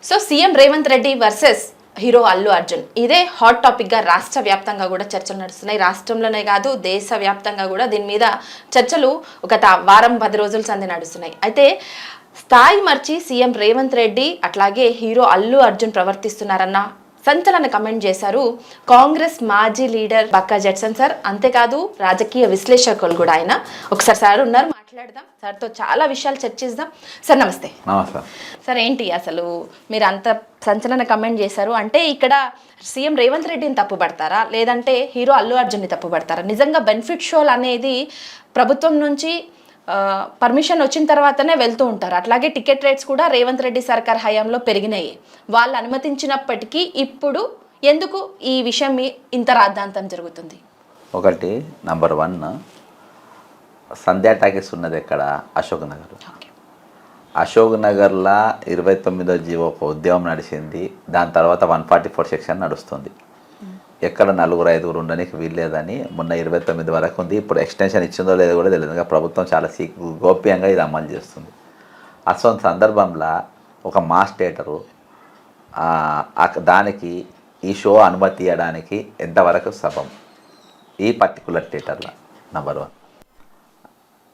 So CM Revanth Reddy versus hero Allu Arjun ఇదే hot టాపిక్గా రాష్ట్ర వ్యాప్తంగా కూడా చర్చలు నడుస్తున్నాయి. రాష్ట్రంలోనే కాదు దేశ వ్యాప్తంగా కూడా దీని మీద చర్చలు ఒక వారం 10 రోజుల సంది నడుస్తున్నాయి. అయితే స్థాయి మర్చి సీఎం రేవంత్ రెడ్డి అట్లాగే హీరో అల్లు అర్జున్ ప్రవర్తిస్తున్నారన్న సంచలన కమెంట్ చేశారు కాంగ్రెస్ మాజీ లీడర్ బక్కా జడ్సన్ సార్. అంతేకాదు రాజకీయ విశ్లేషకులు కూడా ఆయన. ఒకసారి సార్ ఉన్నారు, మాట్లాడదాం సార్తో, చాలా విషయాలు చర్చిద్దాం. సార్ నమస్తే. సార్ ఏంటి అసలు మీరు అంత సంచలన కమెంట్ చేశారు అంటే ఇక్కడ సీఎం రేవంత్ రెడ్డిని తప్పుపడతారా లేదంటే హీరో అల్లు అర్జున్ని తప్పుపడతారా? నిజంగా బెనిఫిట్ షోలు అనేది ప్రభుత్వం నుంచి పర్మిషన్ వచ్చిన తర్వాతనే వెళ్తూ ఉంటారు. అట్లాగే టికెట్ రేట్స్ కూడా రేవంత్ రెడ్డి సర్కార్ హయాంలో పెరిగినాయి. వాళ్ళు అనుమతించినప్పటికీ ఇప్పుడు ఎందుకు ఈ విషయం ఇంత రాద్ధాంతం జరుగుతుంది? ఒకటి నంబర్ 1 సంధ్యా టాకీస్ ఉన్నది ఎక్కడ? అశోక్ నగర్. అశోక్ నగర్లో 29వ జీవో ఒక ఉద్యమం నడిచింది. దాని తర్వాత 144 సెక్షన్ నడుస్తుంది. ఎక్కడ 4-5 ఉండడానికి వీల్లేదని మొన్న 29 వరకు ఉంది. ఇప్పుడు ఎక్స్టెన్షన్ ఇచ్చిందో లేదో కూడా తెలియదు. ప్రభుత్వం చాలా గోప్యంగా ఇది అమలు చేస్తుంది. అసలు సందర్భంలో ఒక మాస్ థియేటరు దానికి ఈ షో అనుమతి ఇవ్వడానికి ఎంతవరకు సబం ఈ పర్టికులర్ థియేటర్లో? నంబర్ 1.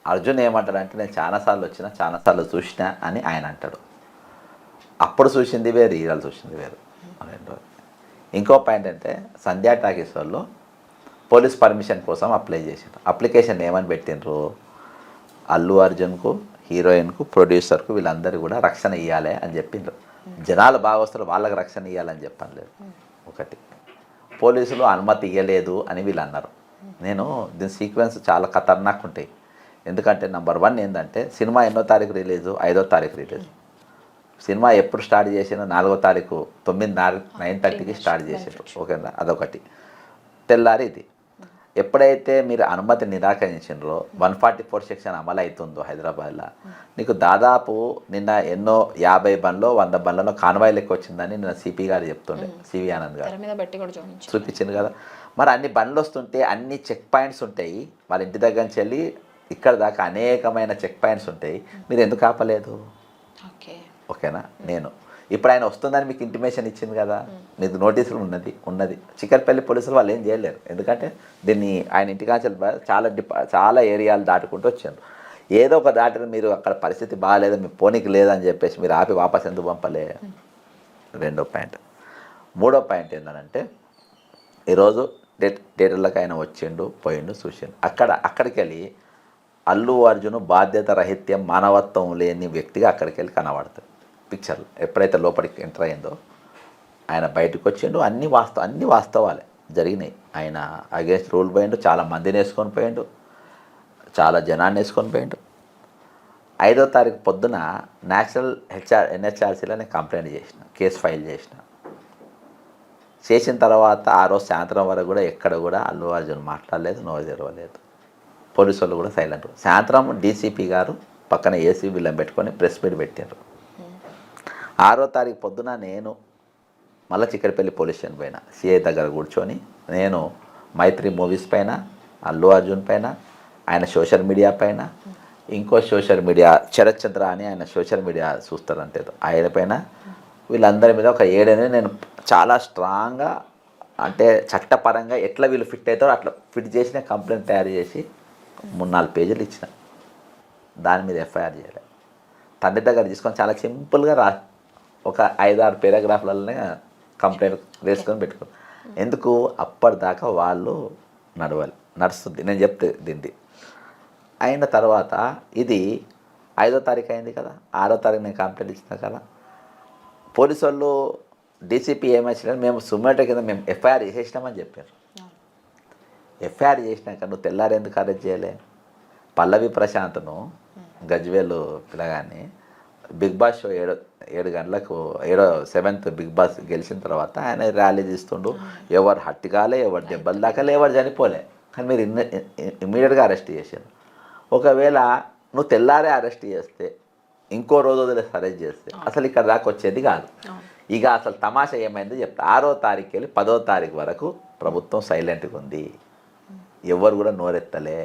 అర్జున్ ఏమంటాడంటే నేను చాలాసార్లు వచ్చినా చాలాసార్లు చూసినా అని ఆయన అంటాడు. అప్పుడు చూసింది వేరు, ఈరాలు చూసింది వేరు. రెండోది ఇంకో పాయింట్ అంటే సంధ్యా టాకీస్ వాళ్ళు పోలీస్ పర్మిషన్ కోసం అప్లై చేశారు. అప్లికేషన్ ఏమని పెట్టినరు? అల్లు అర్జున్కు, హీరోయిన్కు, ప్రొడ్యూసర్కు వీళ్ళందరూ కూడా రక్షణ ఇవ్వాలి అని చెప్పిండ్రు. జనాలు బాగా వస్తారు, వాళ్ళకి రక్షణ ఇవ్వాలని చెప్పలేదు. ఒకటి పోలీసులు అనుమతి ఇవ్వలేదు అని వీళ్ళు అన్నారు. నేను దీని సీక్వెన్స్ చాలా ఖతర్నాక్ ఉంటాయి. ఎందుకంటే నంబర్ 1 ఏంటంటే సినిమా ఎన్నో తారీఖు రిలీజు? 5వ తారీఖు రిలీజు. సినిమా ఎప్పుడు స్టార్ట్ చేసినా 4వ తారీఖు 9:30కి స్టార్ట్ చేసారు. ఓకేనా? అదొకటి. తెల్లారి ఇది ఎప్పుడైతే మీరు అనుమతి నిరాకరించారో 144 సెక్షన్ అమలు అవుతుందో హైదరాబాద్లో, నీకు దాదాపు నిన్న ఎన్నో 50 బండ్లో 100 బండ్లలో కాన్వాయ్ లెక్క వచ్చిందని నిన్న సిపి గారు చెప్తుండే, సివి ఆనంద్ గారు చూపించింది కదా. మరి అన్ని బండ్లు వస్తుంటే అన్ని చెక్ పాయింట్స్ ఉంటాయి. వాళ్ళ ఇంటి దగ్గర నుంచి వెళ్ళి ఇక్కడ దాకా అనేకమైన చెక్ పాయింట్స్ ఉంటాయి. మీరు ఎందుకు ఆపలేదు? ఓకేనా? నేను ఇప్పుడు ఆయన వస్తుందని మీకు ఇంటిమేషన్ ఇచ్చింది కదా, మీకు నోటీసులు ఉన్నది. చిక్కడపల్లి పోలీసులు వాళ్ళు ఏం చేయలేరు. ఎందుకంటే దీన్ని ఆయన ఇంటికాంచెలు చాలా ఏరియాలు దాటుకుంటూ వచ్చారు. ఏదో ఒక దాటిని మీరు అక్కడ పరిస్థితి బాగాలేదు, మీ పోనీకి లేదని చెప్పేసి మీరు ఆపి వాపస్ ఎందుకు పంపలే? రెండో పాయింట్. మూడో పాయింట్ ఏంటంటే ఈరోజు థియేటర్లకు ఆయన వచ్చిండు, పోయిండు, చూసిండు. అక్కడికి వెళ్ళి అల్లు అర్జున్ బాధ్యత రహిత్యం, మానవత్వం లేని వ్యక్తిగా అక్కడికి వెళ్ళి కనబడతాడు పిక్చర్లు. ఎప్పుడైతే లోపలికి ఎంటర్ అయిందో ఆయన బయటకు వచ్చిండు. అన్ని వాస్తవాలే జరిగినాయి. ఆయన అగేన్స్ట్ రూల్ పోయిండు, చాలా మందిని వేసుకొని పోయిండు, చాలా జనాన్ని వేసుకొని పోయిండు. 5వ తారీఖు పొద్దున నేషనల్ NHRCలో నేను కంప్లైంట్ చేసిన, కేసు ఫైల్ చేసిన తర్వాత ఆ రోజు సాయంత్రం వరకు కూడా ఎక్కడ కూడా అల్లు అర్జున్ మాట్లాడలేదు, నోరు తెరవలేదు. పోలీసు వాళ్ళు కూడా సైలెంట్. సాయంత్రం డీసీపీ గారు పక్కన ఏసీ వీళ్ళని పెట్టుకొని ప్రెస్ మీట్ పెట్టారు. 6వ తారీఖు పొద్దున నేను మళ్ళీ చిక్కడపల్లి పోలీస్ స్టేషన్ పైన సిఐ దగ్గర కూర్చొని నేను మైత్రి మూవీస్ పైన, అల్లు అర్జున్ పైన, ఆయన సోషల్ మీడియా పైన, ఇంకో సోషల్ మీడియా శరత్ చంద్ర అని ఆయన సోషల్ మీడియా చూస్తారంటే ఆయన పైన, వీళ్ళందరి మీద ఒక 7 నేను చాలా స్ట్రాంగ్గా, అంటే చట్టపరంగా ఎట్లా వీళ్ళు ఫిట్ అవుతారో అట్లా ఫిట్ చేసిన కంప్లైంట్ తయారు చేసి 3-4 పేజీలు ఇచ్చిన. దాని మీద ఎఫ్ఐఆర్ చేయాలి. తండ్రి దగ్గర తీసుకొని చాలా సింపుల్గా ఒక 5-6 పారాగ్రాఫ్లలోనే కంప్లైంట్ వేసుకొని పెట్టుకో. ఎందుకు? అప్పటిదాకా వాళ్ళు నడుస్తుంది. నేను చెప్తే దీన్ని అయిన తర్వాత ఇది 5వ తారీఖు అయింది కదా, 6వ తారీఖు నేను కంప్లైంట్ ఇచ్చిన కదా. పోలీసు వాళ్ళు డీసీపీ ఏమొచ్చినా మేము సుమేటో కింద మేము ఎఫ్ఐఆర్ చేసేసినామని చెప్పారు. ఎఫ్ఐఆర్ చేసినాక నువ్వు తెల్లారి ఎందుకు అరెస్ట్ చేయలే? పల్లవి ప్రశాంత్ను గజ్వేలు పిల్లగాన్ని బిగ్ బాస్ షో 7 గంటలకు 7th బిగ్ బాస్ గెలిచిన తర్వాత ఆయన ర్యాలీ తీస్తుండు. ఎవరు హట్టి కాలే, ఎవరు దెబ్బలు దాకాలే, ఎవరు చనిపోలే. కానీ మీరు ఇమ్మీడియట్గా అరెస్ట్ చేశారు. ఒకవేళ నువ్వు తెల్లారే అరెస్ట్ చేస్తే, ఇంకో రోజు వదిలేసి అరెస్ట్ చేస్తే అసలు ఇక్కడ దాకా వచ్చేది కాదు. ఇక అసలు తమాషా ఏమైందో చెప్తా. 6వ తారీఖు వెళ్ళి 10వ తారీఖు వరకు ప్రభుత్వం సైలెంట్గా ఉంది. ఎవరు కూడా నోరెత్తలే.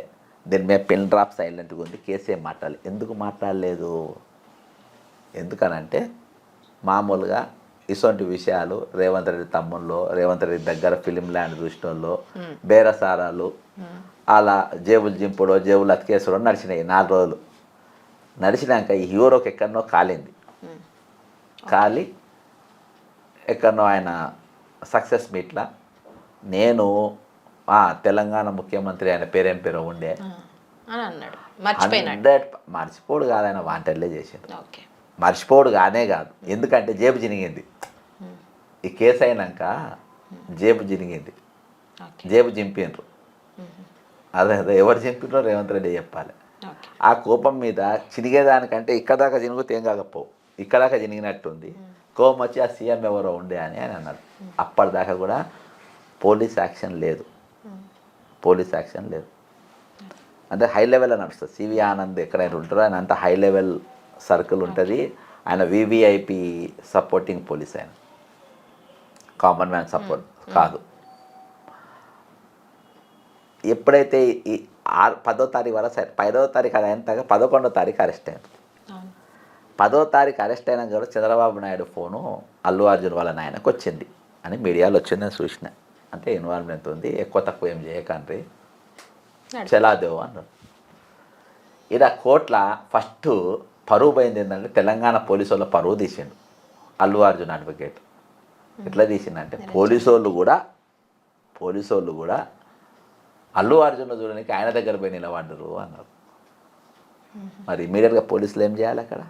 దీని మీద పెన్ డ్రాప్ సైలెంట్గా ఉంది. కేసీఆర్ మాట్లాడలేదు. ఎందుకు మాట్లాడలేదు? ఎందుకనంటే మామూలుగా ఇటువంటి విషయాలు రేవంత్ రెడ్డి తమ్ముళ్ళు, రేవంత్ రెడ్డి దగ్గర ఫిలిం ల్యాండ్ చూసినోళ్ళు, బేరసారాలు, అలా జేబులు జింపుడో జేబులు అతికేసడో నడిచినాయి 4 రోజులు. నడిచినాక ఈ హీరోకి ఎక్కడనో కాలింది. కాలి ఎక్కడనో ఆయన సక్సెస్ మీట్లా నేను తెలంగాణ ముఖ్యమంత్రి ఆయన పేరేం పేరు ఉండే అని అన్నాడు. 100 మర్చిపోడు కాదు, ఆయన వాంటెడ్లే చేసిండు. మర్చిపోడు కానే కాదు, ఎందుకంటే జేబు జినిగింది. ఈ కేసు అయినాక జేబు జినిగింది, జేబు జింపిండ్రు. అదే ఎవరు జింపిండ్రో రేవంత్ రెడ్డి చెప్పాలి. ఆ కోపం మీద చినిగేదానికంటే ఇక్కడ దాకా జినుగుతే ఏం కాకపోవు, ఇక్కడ దాకా జినిగినట్టుంది. కోపం వచ్చి ఆ సీఎం ఎవరో ఉండే అని ఆయన అన్నాడు. అప్పటిదాకా కూడా పోలీస్ యాక్షన్ లేదు, పోలీస్ యాక్షన్ లేదు. అంటే హై లెవెల్లో నడుస్తుంది. సివి ఆనంద్ ఎక్కడైనా ఉంటారో ఆయన అంతా హై లెవెల్ సర్కిల్ ఉంటుంది. ఆయన వివిఐపి సపోర్టింగ్ పోలీస్, ఆయన కామన్ మ్యాన్ సపోర్ట్ కాదు. ఎప్పుడైతే ఈ 10వ తారీఖు వరకు సరే 10వ తారీఖు అది అయిన తర్వాత 11వ తారీఖు అరెస్ట్ అయ్యారు. 10వ తారీఖు అరెస్ట్ అయినా కూడా చంద్రబాబు నాయుడు ఫోను అల్లు అర్జున్ వాళ్ళ నాయనకు వచ్చింది అని మీడియాలో వచ్చింది, నేను చూసిన. అంటే ఇన్వాల్వ్మెంట్ ఉంది, ఎక్కువ తక్కువ ఏం చేయకండి, చలాదేవు అన్నాడు. ఇలా కోట్ల ఫస్ట్ పరువు పోయింది ఏంటంటే తెలంగాణ పోలీసు వాళ్ళ పరువు తీసిండు అల్లు అర్జున్ అడ్వకేట్. ఎట్లా తీసిండంటే పోలీసు వాళ్ళు కూడా అల్లు అర్జున్ చూడడానికి ఆయన దగ్గర పోయి నిలబడ్డరు అన్నారు. మరి ఇమీడియట్గా పోలీసులు ఏం చేయాలి అక్కడ?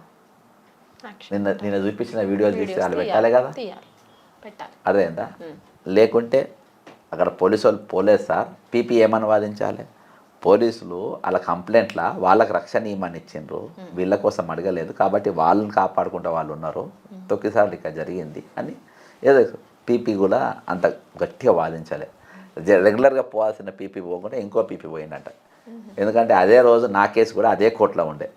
నిన్న చూపించిన వీడియోలు తీసి వాళ్ళు పెట్టాలి కదా, అదేందా? లేకుంటే అక్కడ పోలీసు వాళ్ళు పోలేదు సార్, పీపీ ఏమని వాదించాలి? పోలీసులు వాళ్ళ కంప్లైంట్లా వాళ్ళకి రక్షణ ఇవ్వమని ఇచ్చిండ్రు, వీళ్ళ కోసం అడగలేదు కాబట్టి వాళ్ళని కాపాడుకుంటూ వాళ్ళు ఉన్నారు, తొక్కిసార్లు ఇక్కడ జరిగింది అని ఏదో పీపీ కూడా అంత గట్టిగా వాదించాలి. రెగ్యులర్గా పోవాల్సిన పీపీ పోకుండా ఇంకో పీపీ పోయిందంట. ఎందుకంటే అదే రోజు నా కేసు కూడా అదే కోర్టులో ఉండే,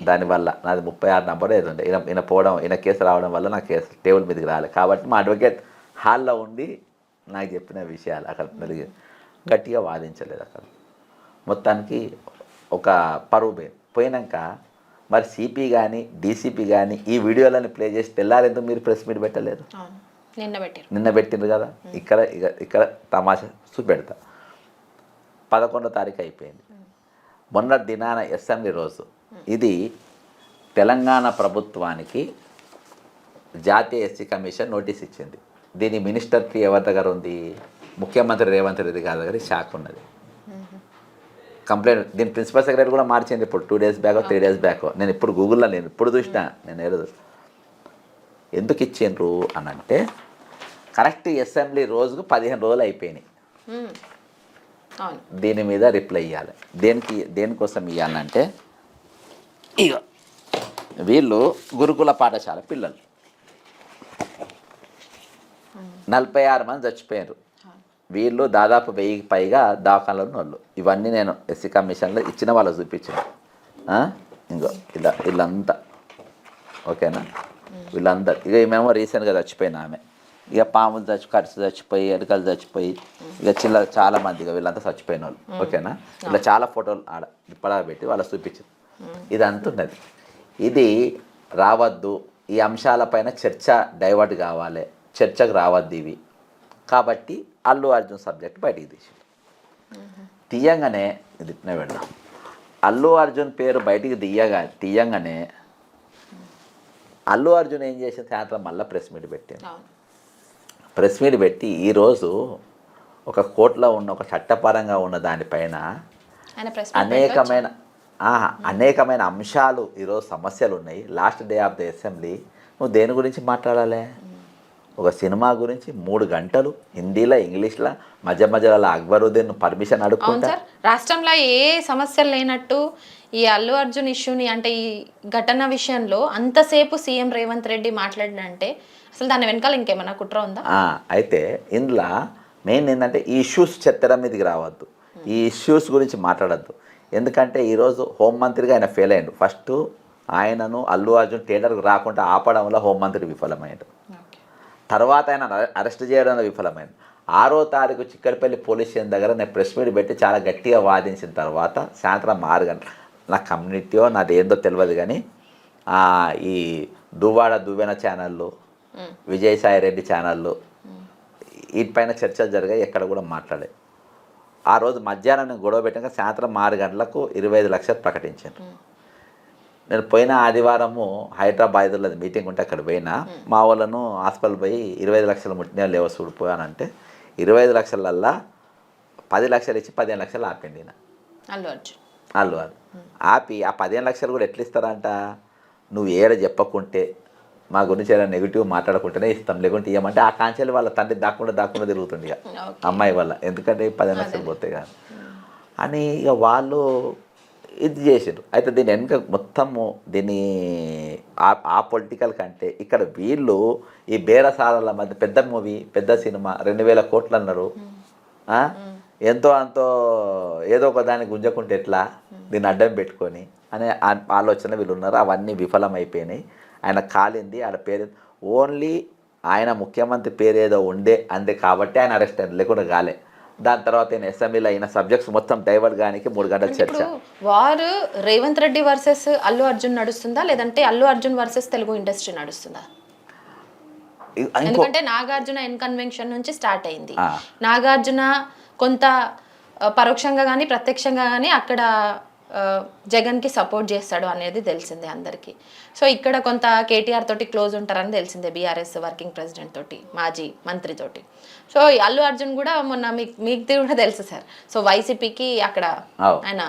దానివల్ల నాది 36 నంబర్ ఏది ఉండే. ఈయన కేసు రావడం వల్ల నా కేసు టేబుల్ మీదకి రాలేదు. కాబట్టి మా అడ్వకేట్ హాల్లో ఉండి నాకు చెప్పిన విషయాలు అక్కడ గట్టిగా వాదించలేదు. అక్కడ మొత్తానికి ఒక పరువు పోయినాక మరి సిపి కానీ డీసీపీ కానీ ఈ వీడియోలను ప్లే చేసి తెల్లారెందుకు మీరు ప్రెస్ మీట్ పెట్టలేదు? నిన్న పెట్టిండ్రు కదా. ఇక్కడ తమాషా చూపెడతా. 11వ తారీఖు అయిపోయింది. మొన్నటి దినాన అసెంబ్లీ రోజు ఇది తెలంగాణ ప్రభుత్వానికి జాతీయ ఎస్సీ కమిషన్ నోటీస్ ఇచ్చింది. దీని మినిస్టర్కి ఎవరి దగ్గర ఉంది? ముఖ్యమంత్రి రేవంత్ రెడ్డి గారి దగ్గర శాఖ ఉన్నది. కంప్లైంట్ దీని ప్రిన్సిపల్ సెక్రటరీ కూడా మార్చింది ఇప్పుడు 2 days బ్యాక్ 3 days బ్యాక్. నేను ఇప్పుడు గూగుల్లో నేను ఇప్పుడు చూసినా, నేను ఎందుకు ఇచ్చిండ్రు అని అంటే కరెక్ట్ అసెంబ్లీ రోజుకు 15 రోజులు అయిపోయినాయి. దీని మీద రిప్లై ఇవ్వాలి. దేనికోసం ఇవ్వాలంటే ఇక వీళ్ళు గురుకుల పాఠశాల పిల్లలు 46 మంది చచ్చిపోయారు. వీళ్ళు దాదాపు 1000కి పైగా దవాఖానలో ఉన్నోళ్ళు. ఇవన్నీ నేను ఎస్సీ కమిషన్లో ఇచ్చిన వాళ్ళు చూపించాను. ఇంకో వీళ్ళంతా ఓకేనా, వీళ్ళందరూ ఇక ఈమెమో రీసెంట్గా చచ్చిపోయిన ఆమె. ఇక పాములు ఖర్చు చచ్చిపోయి, ఎలుకలు చచ్చిపోయి, ఇక చాలామంది ఇక వీళ్ళంతా చచ్చిపోయిన వాళ్ళు. ఓకేనా, ఇలా చాలా ఫోటోలు ఆడ ఇప్పటిగా పెట్టి వాళ్ళకి చూపించింది. ఇది అంటున్నది, ఇది రావద్దు, ఈ అంశాలపైన చర్చ డైవర్ట్ కావాలి, చర్చకు రావద్దు ఇవి. కాబట్టి అల్లు అర్జున్ సబ్జెక్ట్ బయటికి తీసిండు. తీయంగానే ఇది వెళ్దాం. అల్లు అర్జున్ పేరు బయటికి తీయంగానే అల్లు అర్జున్ ఏం చేసింది? సాయంత్రం మళ్ళీ ప్రెస్ మీట్ పెట్టింది. ప్రెస్ మీట్ పెట్టి ఈరోజు ఒక కోర్టులో ఉన్న ఒక చట్టపరంగా ఉన్న దానిపైన అనేకమైన అంశాలు, ఈరోజు సమస్యలు ఉన్నాయి. Last day of the assembly నువ్వు దేని గురించి మాట్లాడాలి? ఒక సినిమా గురించి 3 గంటలు హిందీలో ఇంగ్లీష్లో మధ్యలో అక్బరుద్దీన్ పర్మిషన్ అడుగుతుంటా. రాష్ట్రంలో ఏ సమస్యలు లేనట్టు ఈ అల్లు అర్జున్ ఇష్యూని, అంటే ఈ ఘటన విషయంలో అంతసేపు సీఎం రేవంత్ రెడ్డి మాట్లాడినంటే అసలు దాని వెనకాల ఇంకేమైనా కుట్ర ఉందా? అయితే ఇందులో మెయిన్ ఏంటంటే ఈ ఇష్యూస్ చర్చల మీదకి రావద్దు, ఈ ఇష్యూస్ గురించి మాట్లాడద్దు. ఎందుకంటే ఈరోజు హోంమంత్రిగా ఆయన ఫెయిల్ అయ్యాడు. ఫస్ట్ ఆయనను అల్లు అర్జున్ థియేటర్కి రాకుండా ఆపడంలో హోంమంత్రి విఫలమయ్యాడు. తర్వాత ఆయన అరెస్ట్ చేయడంలో విఫలమైంది. 6వ తారీఖు చిక్కడపల్లి పోలీస్ స్టేషన్ దగ్గర నేను ప్రెస్ మీట్ పెట్టి చాలా గట్టిగా వాదించిన తర్వాత సాయంత్రం 6 గంటలు నా కమ్యూనిటీయో నాది ఏందో తెలియదు కానీ ఈ దువ్వాడ దువ్వెన ఛానళ్ళు, విజయసాయి రెడ్డి ఛానళ్ళు వీటిపైన చర్చలు జరిగాయి, ఎక్కడ కూడా మాట్లాడే. ఆ రోజు మధ్యాహ్నం నేను గొడవ పెట్టాక సాయంత్రం 6 గంటలకు 25 లక్షలు ప్రకటించాను. నేను పోయిన ఆదివారము హైదరాబాద్లో మీటింగ్ ఉంటే అక్కడ పోయినా, మా వాళ్ళను హాస్పిటల్ పోయి 25 లక్షలు ముట్టినా లేవ చూడిపోయానంటే 25 లక్షలల్లా 10 లక్షలు ఇచ్చి 15 లక్షలు ఆపిండి అల్లు అది ఆపి ఆ 15 లక్షలు కూడా ఎట్లా ఇస్తారంట, నువ్వు ఏడ చెప్పకుంటే మా గురించి ఏదైనా నెగిటివ్ మాట్లాడుకుంటేనే ఇస్తాం, లేకుంటే ఇవ్వమంటే ఆ కాంచెలు వాళ్ళ తండ్రి దాక్కుండా తిరుగుతుంది ఇక అమ్మాయి వల్ల, ఎందుకంటే 15 లక్షలు పోతాయి కానీ అని ఇక వాళ్ళు ఇది చేసారు. అయితే దీని వెనుక మొత్తము దీన్ని ఆ పొలిటికల్ కంటే ఇక్కడ వీళ్ళు ఈ బేరసారాల మధ్య పెద్ద మూవీ పెద్ద సినిమా 2000 కోట్లు అన్నారు, ఎంతో అంతో ఏదో ఒక దాన్ని గుంజకుంటే ఎట్లా దీన్ని అడ్డం పెట్టుకొని అనే ఆలోచన వీళ్ళు ఉన్నారు. అవన్నీ విఫలమైపోయినాయి. ఆయన కాలింది, ఆయన పేరు ఓన్లీ ఆయన ముఖ్యమంత్రి పేరు ఏదో ఉండే అంతే కాబట్టి ఆయన అరెస్ట్ అయ్యారు, లేకుండా కాలే. దాని తర్వాత ఆయన అసెంబ్లీలో అయిన సబ్జెక్ట్స్ మొత్తం డైవర్ట్ గానికి 3 గంటల చర్చ. వారు రేవంత్ రెడ్డి వర్సెస్ అల్లు అర్జున్ నడుస్తుందా, లేదంటే అల్లు అర్జున్ వర్సెస్ తెలుగు ఇండస్ట్రీ నడుస్తుందా? ఎందుకంటే నాగార్జున ఎన్ కన్వెన్షన్ నుంచి స్టార్ట్ అయింది. నాగార్జున కొంత పరోక్షంగా కానీ ప్రత్యక్షంగా కానీ అక్కడ జగన్కి సపోర్ట్ చేస్తాడు అనేది తెలిసిందే అందరికీ. సో ఇక్కడ కొంత కేటీఆర్ తోటి క్లోజ్ ఉంటారని తెలిసిందే, బీఆర్ఎస్ వర్కింగ్ ప్రెసిడెంట్ తోటి, మాజీ మంత్రి తోటి. సో అల్లు అర్జున్ కూడా మొన్న మీకు కూడా తెలుసు సార్, సో వైసీపీకి అక్కడ ఆయన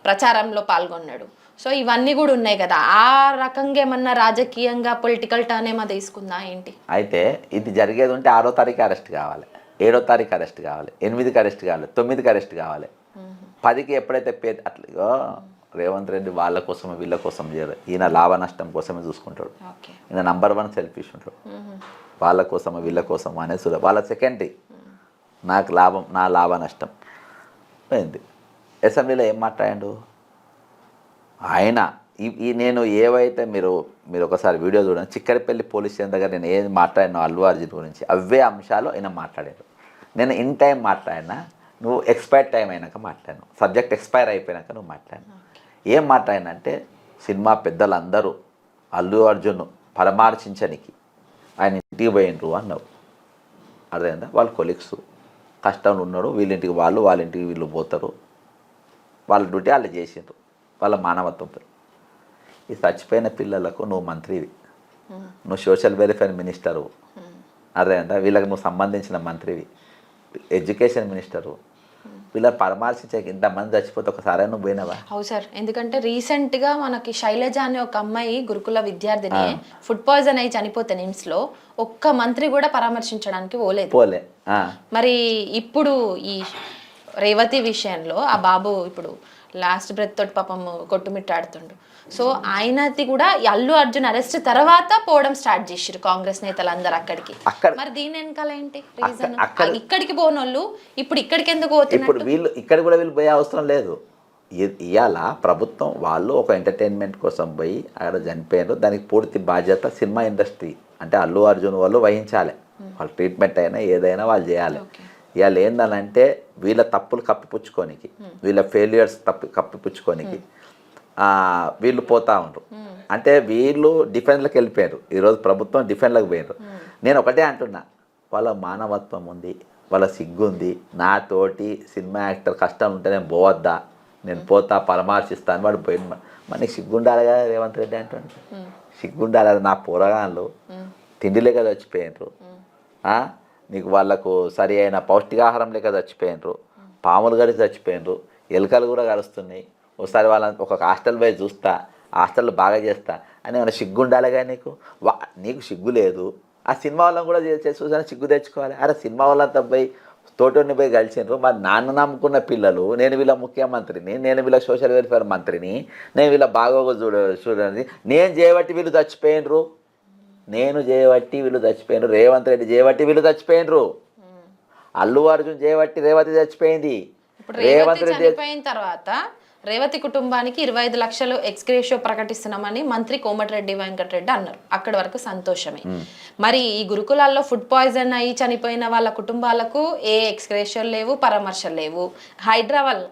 ప్రచారంలో పాల్గొన్నాడు. సో ఇవన్నీ కూడా ఉన్నాయి కదా, ఆ రకంగా ఏమన్నా రాజకీయంగా పొలిటికల్ టర్న్ ఏమో తీసుకుందా ఏంటి? అయితే ఇది జరిగేది ఉంటే 6వ తారీఖు అరెస్ట్ కావాలి, 7వ తారీఖు అరెస్ట్ కావాలి, 8కి అరెస్ట్ కావాలి, 9కి అరెస్ట్ కావాలి, 10కి ఎప్పుడైతే అట్లా రేవంత్ రెడ్డి వాళ్ళ కోసం వీళ్ళ కోసం చేయరు, ఈయన లాభ నష్టం కోసమే చూసుకుంటాడు. ఈయన నంబర్ 1 సెల్ఫిష్ ఉంటాడు, వాళ్ళ కోసమో వీళ్ళ కోసమో అనేసి వాళ్ళ సెకండరీ, నాకు లాభం నా లాభ నష్టం పోయింది. అసెంబ్లీలో ఏం మాట్లాడాడు ఆయన, నేను ఏవైతే మీరు ఒకసారి వీడియో చూడండి, చిక్కడపల్లి పోలీస్ స్టేషన్ దగ్గర నేను ఏది మాట్లాడినా అల్లు అర్జున్ గురించి అవే అంశాలు ఆయన మాట్లాడారు. నేను ఇన్ టైం మాట్లాడినా, నువ్వు ఎక్స్పైర్ టైం అయినాక మాట్లాడాను, సబ్జెక్ట్ ఎక్స్పైర్ అయిపోయినాక నువ్వు మాట్లాడినా. ఏం మాట్లాడినంటే సినిమా పెద్దలందరూ అల్లు అర్జున్ పరామర్శించడానికి ఆయన ఇంటికి పోయినరు అన్నావు. అర్థమైందా? వాళ్ళ కొలీగ్స్ కష్టంలో ఉన్నాడు, వీళ్ళింటికి వాళ్ళు, వాళ్ళ ఇంటికి వీళ్ళు పోతారు, వాళ్ళ డ్యూటీ వాళ్ళు చేసిండ్రు, వాళ్ళ మానవత్వం. ఈ చచ్చిపోయిన పిల్లలకు నువ్వు మంత్రివి, నువ్వు సోషల్ వెల్ఫేర్ మినిస్టరు, అర్థమైందా? వీళ్ళకి నువ్వు సంబంధించిన మంత్రివి, ఎడ్యుకేషన్ మినిస్టరు, వీళ్ళ పరామర్శించే ఇంతమంది చచ్చిపోతే ఒకసారి నువ్వు పోయినావా? అవు సార్, ఎందుకంటే రీసెంట్గా మనకి శైలజ అనే ఒక అమ్మాయి గురుకుల విద్యార్థిని ఫుడ్ పాయిజన్ అయి చనిపోతే నిమ్స్లో ఒక్క మంత్రి కూడా పరామర్శించడానికి పోలే. మరి ఇప్పుడు ఈ రేవతి విషయంలో ఆ బాబు ఇప్పుడు లాస్ట్ బ్రెత్ తోటి పాపం కొట్టుమిట్టాడుతుండు. సో ఆయనది కూడా అల్లు అర్జున్ అరెస్ట్ తర్వాత పోవడం స్టార్ట్ చేసిరు కాంగ్రెస్ నేతలందరూ అక్కడికి. మరి దీని వెనకాల ఏంటి రీజన్? ఇక్కడికి పోనోళ్ళు ఇప్పుడు ఇక్కడికి ఎందుకు పోతున్నారు? ఇప్పుడు వీళ్ళు ఇక్కడ కూడా వీళ్ళు పోయే అవసరం లేదు. ఇవాళ ప్రభుత్వం వాళ్ళు ఒక ఎంటర్టైన్మెంట్ కోసం పోయి అక్కడ చనిపోయారు, దానికి పూర్తి బాధ్యత సినిమా ఇండస్ట్రీ అంటే అల్లు అర్జున్ వాళ్ళు వహించాలి. వాళ్ళ ట్రీట్మెంట్ అయినా ఏదైనా వాళ్ళు చేయాలి. ఇవాళ ఏందనంటే వీళ్ళ తప్పులు కప్పిపుచ్చుకోనికి, వీళ్ళ ఫెయిల్యూర్స్ కప్పిపుచ్చుకోనికి వీళ్ళు పోతా ఉంటారు. అంటే వీళ్ళు డిఫెన్స్లోకి వెళ్ళిపోయారు, ఈరోజు ప్రభుత్వం డిఫెన్స్లోకి పోయారు. నేను ఒకటే అంటున్నా, వాళ్ళ మానవత్వం ఉంది, వాళ్ళ సిగ్గు ఉంది. నాతోటి సినిమా యాక్టర్ కష్టం ఉంటే నేను పోవద్దా, నేను పోతా పరామర్శిస్తాను, వాడు పోయిన మరి నీకు సిగ్గుండాలి కదా రేవంత్ రెడ్డి అంటుండే, సిగ్గుండాలి. నా పోరగాళ్ళు తిండి లేక చచ్చిపోయినారు, నీకు వాళ్ళకు సరి అయిన పౌష్టికాహారం లేక చచ్చిపోయినారు, పాములు గడిచి చచ్చిపోయినారు, ఎలుకలు కూడా కలుస్తున్నాయి. ఒకసారి వాళ్ళని ఒక హాస్టల్ పోయి చూస్తా, హాస్టల్లో బాగా చేస్తా అని ఏమైనా సిగ్గు ఉండాలిగా నీకు? నీకు సిగ్గు లేదు. ఆ సినిమా వాళ్ళని కూడా చూసాను సిగ్గు తెచ్చుకోవాలి. అరే సినిమా వాళ్ళంతా పోయి తోటని పోయి కలిసినారు. మరి నాన్న నమ్ముకున్న పిల్లలు, నేను వీళ్ళ ముఖ్యమంత్రిని, నేను వీళ్ళ సోషల్ వెల్ఫేర్ మంత్రిని, నేను వీళ్ళ బాగోగు చూడండి, నేను చేయబట్టి వీళ్ళు చచ్చిపోయినరు, నేను చేయబట్టి వీళ్ళు చచ్చిపోయినరు, రేవంత్ రెడ్డి చేయబట్టి వీళ్ళు చచ్చిపోయినరు, అల్లు అర్జున్ చేయబట్టి రేవతి చచ్చిపోయింది. రేవంత్ రెడ్డి చనిపోయిన తర్వాత రేవతి కుటుంబానికి 25 లక్షలు ఎక్స్గ్రేషియో ప్రకటిస్తున్నామని మంత్రి కోమటిరెడ్డి వెంకటరెడ్డి అన్నారు. అక్కడి వరకు సంతోషమే. మరి ఈ గురుకులాల్లో ఫుడ్ పాయిజన్ అయ్యి చనిపోయిన వాళ్ళ కుటుంబాలకు ఏ ఎక్స్గ్రేషియోలు లేవు, పరామర్శలు లేవు. హైదరాబాద్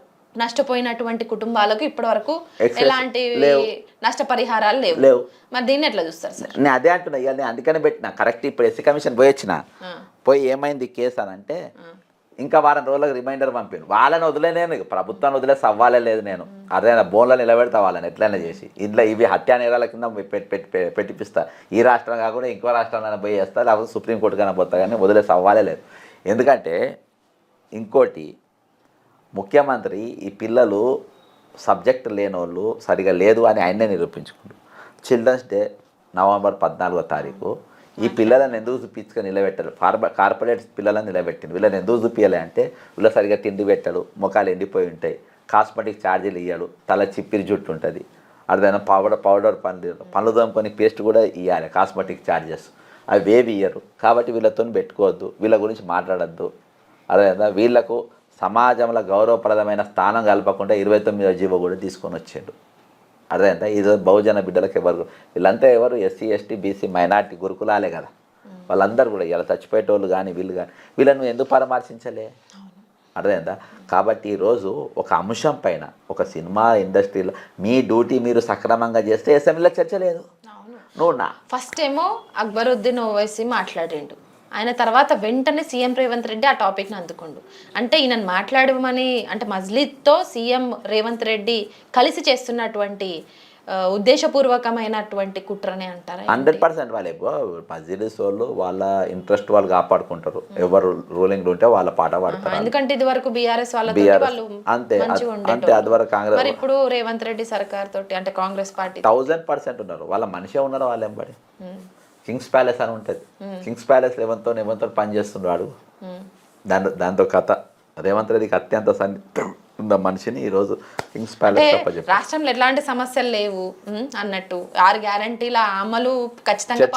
నష్టపోయినటువంటి కుటుంబాలకు ఇప్పటి వరకు Excess ఎలాంటి లేవు. నష్టపరిహారాలు లేవు లేవు. మరి దీన్ని ఎట్లా చూస్తారు సార్? నేను అదే అంటున్నా, ఇవాళ నేను అందుకనే పెట్టిన కరెక్ట్. ఇప్పుడు ఎస్సీ కమిషన్ పోయి వచ్చిన, పోయి ఏమైంది కేసు అని అంటే ఇంకా వారం రోజులకు రిమైండర్ పంపాను. వాళ్ళని వదిలేను, ప్రభుత్వాన్ని వదిలే సవ్వాలే లేదు. నేను అదే బోన్లో నిలబెడతా వాళ్ళని ఎట్లయినా చేసి. ఇంట్లో ఇవి హత్యా నేరాల కింద పెట్టిపిస్తా. ఈ రాష్ట్రం కాకుండా ఇంకో రాష్ట్రంలో పోయి చేస్తా, లేకపోతే సుప్రీంకోర్టు కన్నా పోతా, కానీ వదిలే సవ్వాలే లేదు. ఎందుకంటే ఇంకోటి, ముఖ్యమంత్రి ఈ పిల్లలు సబ్జెక్ట్ లేని వాళ్ళు సరిగా లేదు అని ఆయన్నే నిరూపించుకుంటారు. చిల్డ్రన్స్ డే నవంబర్ 14వ తారీఖు ఈ పిల్లలను ఎందుకు చూపించుకొని నిలబెట్టారు? కార్పొరేట్ పిల్లలను నిలబెట్టింది. వీళ్ళని ఎందుకు చూపించాలి అంటే వీళ్ళ సరిగా తిండి పెట్టాడు, ముఖాలు ఎండిపోయి ఉంటాయి, కాస్మెటిక్ ఛార్జీలు ఇవ్వడు, తల చిప్పిరి జుట్టు ఉంటుంది, అర్థమైనా పౌడర్ పనులు తోముకొని పేస్ట్ కూడా ఇవ్వాలి, కాస్మెటిక్ ఛార్జెస్ అవి ఏవి ఇయ్యరు. కాబట్టి వీళ్ళతో పెట్టుకోవద్దు, వీళ్ళ గురించి మాట్లాడద్దు. అర్థమైందా? వీళ్లకు సమాజంలో గౌరవప్రదమైన స్థానం కలపకుండా 29వ జీవో కూడా తీసుకొని వచ్చాడు. అర్థమైందా? ఇది బహుజన బిడ్డలకు ఎవరు, వీళ్ళంతా ఎవరు? ఎస్సీ ఎస్టీ బీసీ మైనార్టీ గురుకులాలే కదా. వాళ్ళందరూ కూడా ఇలా చచ్చిపోయేటోళ్ళు కానీ వీళ్ళు కానీ, వీళ్ళను ఎందుకు పరామర్శించలే? అర్థమైందా? కాబట్టి ఈరోజు ఒక అంశం పైన, ఒక సినిమా ఇండస్ట్రీలో మీ డ్యూటీ మీరు సక్రమంగా చేస్తే అసెంబ్లీలో చర్చ లేదు. నువ్వు ఫస్ట్ ఏమో అక్బరుద్దీన్ ఓవైసీ మాట్లాడిండు, ఆయన తర్వాత వెంటనే సీఎం రేవంత్ రెడ్డి ఆ టాపిక్ని అందుకుండు. అంటే ఈయన మాట్లాడమని, అంటే మజ్లిద్తో సీఎం రేవంత్ రెడ్డి కలిసి చేస్తున్నటువంటి ఉద్దేశపూర్వకమైనటువంటి కుట్రనే అంటారా? 100% వాళ్ళే మజ్లిస్ వాళ్ళు వాళ్ళ ఇంట్రెస్ట్ వాళ్ళు కాపాడుకుంటారు. ఎవరు రూలింగ్ ఉంటే వాళ్ళ పాట పాడతారు. ఎందుకంటే ఇది వరకు బీఆర్ఎస్ వాళ్ళతో వాళ్ళు అంతే అది వరకు కాంగ్రెస్. మరి ఇప్పుడు రేవంత్ రెడ్డి సర్కార్ తోటి అంటే కాంగ్రెస్ పార్టీ 1000% ఉన్నారు. వాళ్ళ మనిషే ఉన్నారు వాళ్ళు ఎంబడి. కింగ్స్ ప్యాలెస్ అని ఉంటుంది, కింగ్స్ ప్యాలెస్ ఎవరితో పనిచేస్తున్నాడు. దాంతో కథ రేవంత్ రెడ్డికి అత్యంత సన్నిహితం ఉన్న మనిషిని ఈరోజు కింగ్స్ ప్యాలెస్. రాష్ట్రంలో ఎలాంటి సమస్యలు లేవు అన్నట్టు 6 గ్యారంటీల అమలు ఖచ్చితంగా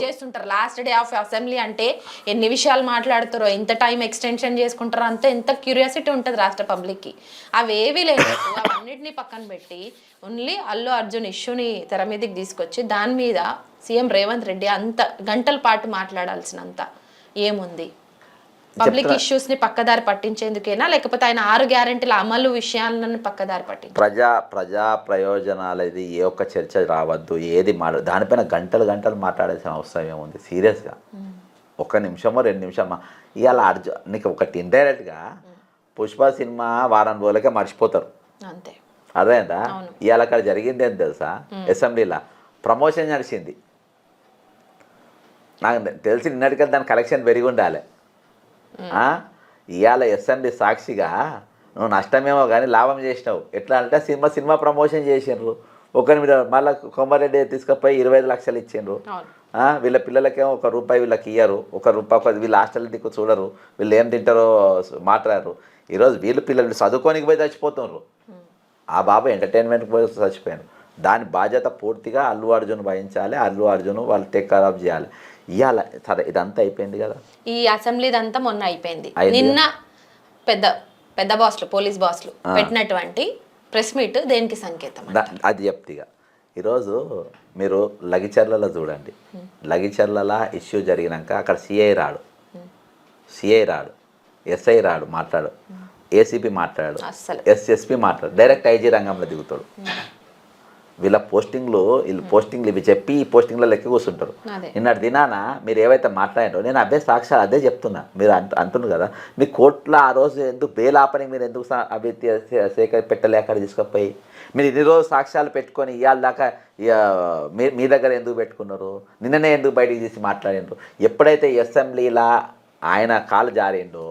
చేస్తుంటారు. లాస్ట్ డే ఆఫ్ అసెంబ్లీ అంటే ఎన్ని విషయాలు మాట్లాడుతారో, ఎంత టైం ఎక్స్టెన్షన్ చేసుకుంటారో అంతే, ఎంత క్యూరియాసిటీ ఉంటుంది రాష్ట్ర పబ్లిక్కి. అవేవి లేదు, అవన్నిటిని పక్కన పెట్టి ఓన్లీ అల్లు అర్జున్ ఇష్యూని తెర మీదకి తీసుకొచ్చి దాని మీద సీఎం రేవంత్ రెడ్డి అంత గంటల పాటు మాట్లాడాల్సినంత ఏముంది? పబ్లిక్ ఇష్యూస్ ని పక్కదారి పట్టించేందుకేనా, లేకపోతే ఆయన 6 గ్యారెంటీల అమలు విషయాలను పక్కదారి పట్టించు? ప్రజా ప్రయోజనాలు ఇది ఏ ఒక్క చర్చ రావద్దు, ఏది దానిపైన గంటలు మాట్లాడాల్సిన అవసరం ఏముంది? సీరియస్గా 1 నిమిషమో 2 నిమిషమా? ఇవాళ నీకు ఒకటి ఇండైరెక్ట్గా పుష్ప సినిమా వారం రోజులకే మర్చిపోతారు. అంతే. అదేందా? ఇవాళ అక్కడ జరిగింది ఏం తెలుసా? అసెంబ్లీలో ప్రమోషన్ నడిచింది. నాకు తెలిసి నిన్నటికల్ దాని కలెక్షన్ పెరిగి ఉండాలి. ఇవాళ అసెంబ్లీ సాక్షిగా నువ్వు నష్టమేమో కానీ లాభం చేసినావు. ఎట్లా అంటే సినిమా ప్రమోషన్ చేసిండ్రు. ఒకరి మీద మళ్ళీ కొమ్మారెడ్డి తీసుకుపోయి 25 లక్షలు ఇచ్చిండ్రు. వీళ్ళ పిల్లలకేమో ₹1 వీళ్ళకి ఇయ్యరు, ₹1 వీళ్ళు హాస్టల్ దిక్కు చూడరు, వీళ్ళు ఏం తింటారో మాట్లాడరు. ఈరోజు వీళ్ళు పిల్లలు చదువుకోనికి పోయి చచ్చిపోతున్నారు. ఆ బాబు ఎంటర్టైన్మెంట్కి పోయి చచ్చిపోయాను. దాని బాధ్యత పూర్తిగా అల్లు అర్జున్ వహించాలి. అల్లు అర్జున్ వాళ్ళు టేక్ కేర్ ఆఫ్ చేయాలి. ఇవాళ సరే ఇదంతా అయిపోయింది కదా, ఈ అసెంబ్లీ అంతా మొన్న అయిపోయింది. నిన్న పెద్ద బాస్లు, పోలీస్ బాస్లు పెట్టినటువంటి ప్రెస్ మీట్ దేనికి సంకేతం? అది చెప్తిగా. ఈరోజు మీరు లగిచర్లలో చూడండి, లగిచర్లలో ఇష్యూ జరిగినాక అక్కడ సిఐ రాడు, ఎస్ఐ రాడు, మాట్లాడు, ఏసీపీ మాట్లాడు, ఎస్ఎస్పీ మాట్లాడు, డైరెక్ట్ ఐజీ రంగంలో దిగుతాడు. వీళ్ళ పోస్టింగ్లు ఇవి చెప్పి ఈ పోస్టింగ్లో లెక్క కూర్చుంటారు. నిన్నటి దినాన మీరు ఏవైతే మాట్లాడారో నేను సాక్ష్యాలు అదే చెప్తున్నా. మీరు అంటున్నారు కదా, మీ కోర్టులో ఆ రోజు ఎందుకు బెయిల్ ఆపని మీరు ఎందుకు సేకరి పెట్టలే? అక్కడ తీసుకుపోయి మీరు ఇన్ని రోజు సాక్ష్యాలు పెట్టుకొని ఇవాళ దాకా మీ దగ్గర ఎందుకు పెట్టుకున్నారు? నిన్ననే ఎందుకు బయటికి తీసి మాట్లాడిండ్రు? ఎప్పుడైతే అసెంబ్లీలా ఆయన కాలు జారిండో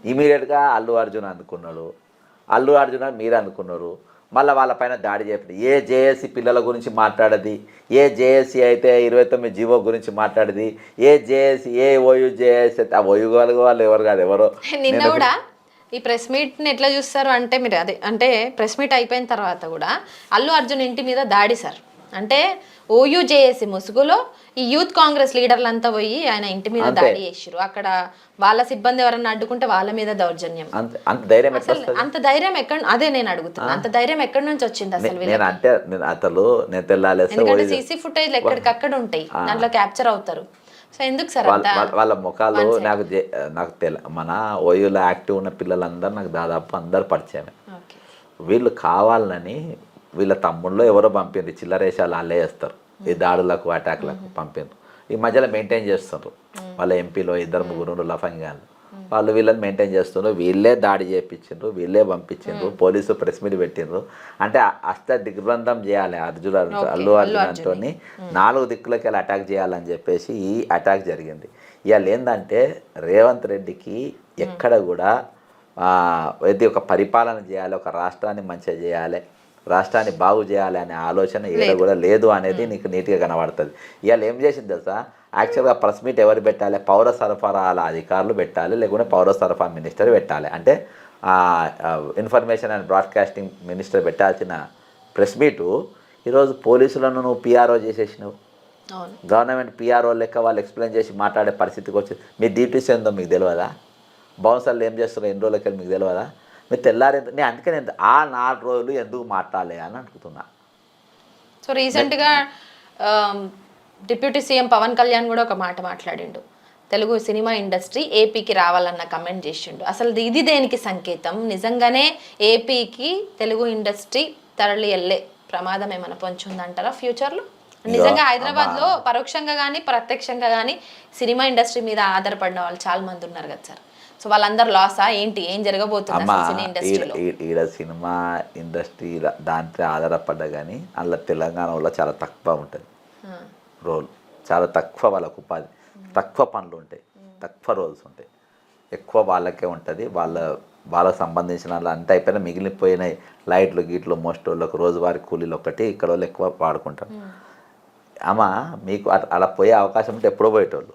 ఇమీడియట్గా అల్లు అర్జున్ అందుకున్నాడు, అల్లు అర్జున్ మీరు అనుకున్నారు. మళ్ళీ వాళ్ళపైన దాడి చేయడం. ఏ జేఏసీ పిల్లల గురించి మాట్లాడది, ఏ జేఏసీ అయితే 29 జీవో గురించి మాట్లాడది, ఏ జేఏసీ ఏ ఓయూ జేఏసీ అయితే ఆ ఓయూ వాళ్ళు ఎవరు కాదు ఎవరో. నిన్న కూడా ఈ ప్రెస్ మీట్ని ఎట్లా చూస్తారు అంటే, మీరు అదే అంటే ప్రెస్ మీట్ అయిపోయిన తర్వాత కూడా అల్లు అర్జున్ ఇంటి మీద దాడి సార్. అంటే ఓయూ జేఏసీ ముసుగులో ఈ యూత్ కాంగ్రెస్ లీడర్లంతా పోయి ఆయన ఇంటి మీద దాడి చేసిరు. అక్కడ వాళ్ళ సిబ్బంది ఎవరన్నా అడ్డుకుంటే వాళ్ళ మీద దౌర్జన్యం. అంత ధైర్యం ఎక్కడ, అదే నేను అడుగుతున్నా, అంత ధైర్యం ఎక్కడి నుంచి వచ్చింది అసలు? ఎందుకంటే సీసీ ఫుటేజ్ ఎక్కడికక్కడ ఉంటాయి, దాంట్లో క్యాప్చర్ అవుతారు. సో ఎందుకు సార్ వాళ్ళ అంతా వాళ్ళ- వాళ్ళ ముఖాలు నాకు మన ఓయూలో యాక్టివ్ ఉన్న పిల్లలందరూ నాకు దాదాపు అందరు పరిచయమే. ఓకే. వీళ్ళు కావాలని వీళ్ళ తమ్ముళ్ళు ఎవరో పంపిండ్రు, చిల్లరేషాలు వాళ్ళే చేస్తారు, ఈ దాడులకు అటాక్లకు పంపిండ్రు. ఈ మధ్యలో మెయింటైన్ చేస్తున్నారు వాళ్ళ ఎంపీలో 2-3 లఫంగాలు, వాళ్ళు వీళ్ళని మెయింటైన్ చేస్తున్నారు. వీళ్ళే దాడి చేయించిండ్రు, వీళ్ళే పంపించిండ్రు, పోలీసు ప్రెస్ మీట్ పెట్టిండ్రు. అంటే అష్ట దిగ్బంధం చేయాలి అల్లు అర్జున్తో 4 దిక్కులకి వెళ్ళి అటాక్ చేయాలని చెప్పేసి ఈ అటాక్ జరిగింది. ఇవాళ ఏంటంటే రేవంత్ రెడ్డికి ఎక్కడ కూడా ఇది ఒక పరిపాలన చేయాలి, ఒక రాష్ట్రాన్ని మంచిగా చేయాలి, రాష్ట్రాన్ని బాగు చేయాలి అనే ఆలోచన ఏడ కూడా లేదు అనేది నీకు నీట్గా కనబడుతుంది. ఇవాళ ఏం చేసింది తెలుసా, యాక్చువల్గా ప్రెస్ మీట్ ఎవరు పెట్టాలి, పౌర సరఫరాల అధికారులు పెట్టాలి, లేకుంటే పౌర సరఫరా మినిస్టర్ పెట్టాలి. అంటే ఇన్ఫర్మేషన్ అండ్ బ్రాడ్కాస్టింగ్ మినిస్టర్ పెట్టాల్సిన ప్రెస్ మీటు ఈరోజు పోలీసులను నువ్వు పిఆర్ఓ చేసేసినావు. గవర్నమెంట్ పిఆర్ఓ లెక్క వాళ్ళు ఎక్స్ప్లెయిన్ చేసి మాట్లాడే పరిస్థితికి వచ్చింది. మీ డ్యూటీస్ ఏందో మీకు తెలియదా, బౌన్సర్లు ఏం చేస్తున్నారో ఎన్ని రోజులకి మీకు తెలియదా, మీరు తెల్లారి నేను అందుకే నేను 4 రోజులు ఎందుకు మాట్లాడలే అని అనుకుంటున్నా. సో రీసెంట్గా డిప్యూటీ సీఎం పవన్ కళ్యాణ్ కూడా ఒక మాట మాట్లాడిండు, తెలుగు సినిమా ఇండస్ట్రీ ఏపీకి రావాలన్న కమెంట్ చేసిండు. అసలు ఇది దేనికి సంకేతం? నిజంగానే ఏపీకి తెలుగు ఇండస్ట్రీ తరలి వెళ్ళే ప్రమాదం ఏమైనా పొంచి ఉందంటారా ఫ్యూచర్లో? నిజంగా హైదరాబాద్లో పరోక్షంగా కానీ ప్రత్యక్షంగా కానీ సినిమా ఇండస్ట్రీ మీద ఆధారపడిన వాళ్ళు చాలా మంది ఉన్నారు కదా సార్. సో వాళ్ళందరూ లాసా ఏంటి, ఏం జరగబోతుంది సినీ ఇండస్ట్రీలో? ఈడ సినిమా ఇండస్ట్రీ దాంట్లో ఆధారపడ్డా కానీ అందులో తెలంగాణలో చాలా తక్కువ ఉంటుంది రోల్, చాలా తక్కువ వాళ్ళకు ఉపాధి, తక్కువ పనులు ఉంటాయి, తక్కువ రోల్స్ ఉంటాయి, ఎక్కువ వాళ్ళకే ఉంటుంది. వాళ్ళకు సంబంధించిన వాళ్ళు అంతా అయిపోయినా మిగిలిపోయినాయి లైట్లు గీట్లు మోస్ట్ వాళ్ళకు రోజువారీ కూలీలు ఒకటి ఇక్కడ వాళ్ళు ఎక్కువ వాడుకుంటారు. మీకు అలా పోయే అవకాశం ఉంటే ఎప్పుడో పోయేటోళ్ళు.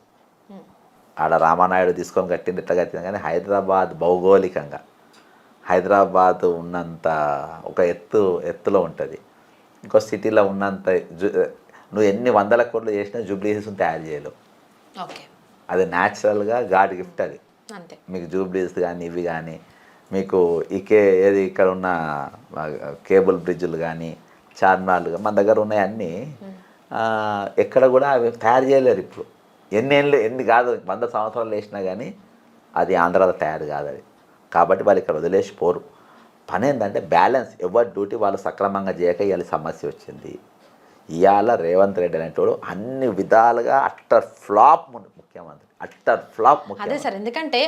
ఆడ రామానాయుడు తీసుకొని కట్టింది ఇట్లా కట్టింది, కానీ హైదరాబాద్ భౌగోళికంగా హైదరాబాద్ ఉన్నంత ఒక ఎత్తులో ఉంటుంది, ఇంకో సిటీలో ఉన్నంత నువ్వు ఎన్ని 100 కోట్లు చేసినా జూబ్లీ హిల్స్ని తయారు చేయలేవు. అది న్యాచురల్గా గాడ్ గిఫ్ట్ అది. మీకు జూబ్లీ హిల్స్ కానీ ఇవి కానీ మీకు ఏది ఇక్కడ ఉన్న కేబుల్ బ్రిడ్జులు కానీ చార్మినార్లు మన దగ్గర ఉన్నాయన్నీ ఎక్కడ కూడా అవి తయారు చేయలేరు. ఇప్పుడు ఎన్ని కాదు 100 సంవత్సరాలు వేసినా కానీ అది ఆంధ్రాలో తయారు కాదు అది. కాబట్టి వాళ్ళు ఇక్కడ వదిలేసిపోరు. పని ఏంటంటే బ్యాలెన్స్, ఎవరి డ్యూటీ వాళ్ళు సక్రమంగా చేయక ఇవాళ సమస్య వచ్చింది. ఇవాళ రేవంత్ రెడ్డి అనేటోడు అన్ని విధాలుగా అట్టర్ ఫ్లాప్ ముఖ్యమంత్రి, అట్టర్ ఫ్లాప్ ముఖ్యమంత్రి. అదే సార్, ఎందుకంటే